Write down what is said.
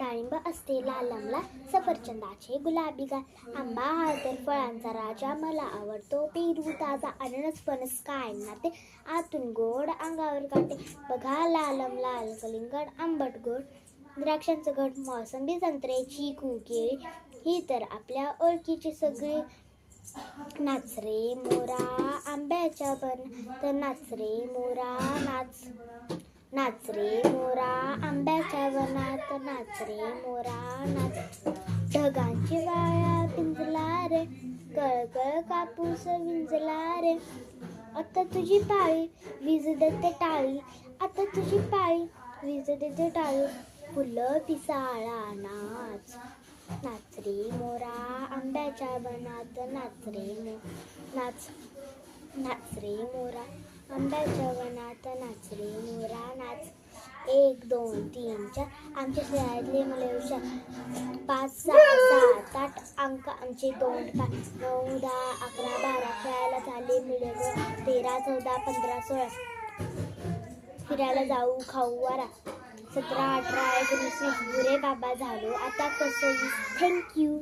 डाळिंब असते लाल आमला, सफरचंदाचे गुलाबी गाल. आंबा हा तर फळांचा राजा, मला आवडतो पेरू ताजा. अननस फणस काय ना ते, आतून गोड अंगावर काटे. बघा लालम लाल कलिंगड आंबट गोड, द्राक्षांचं घट मोसंबी संत्रे चिकू केळी, ही तर आपल्या ओळखीची सगळी. नाच रे मोरा आंब्याच्या बनात, नाच रे मोरा नाच. नाच रे मोरा आंब्याच्या वनात, नाच रे मोरा नाच. ढगांची वाया पिंजला रे, कळकळ कापूस विंजला रे. आता तुझी पाळी वीज देते टाळी, आता तुझी पाळी वीज देते टाळी. फुलं पिसाळा नाच. नाच रे मोरा आंब्याच्या बनात, नाच रे नाच. नाच रे मोरा आंब्याच्या वनात, नाच रे मोरा नाच. 1 2 3 4 आमच्या शाळेतले मुले हुशार, 5 6 7 8 अंक आमचे तोंडपाठ. 9 10 11 12 खेळायला झाले मुले गोळ. 13 14 15 16 फिरायला जाऊ खाऊ वारा. 17 18 19 20 बुरे बाबा झालो आता कसं. थँक्यू.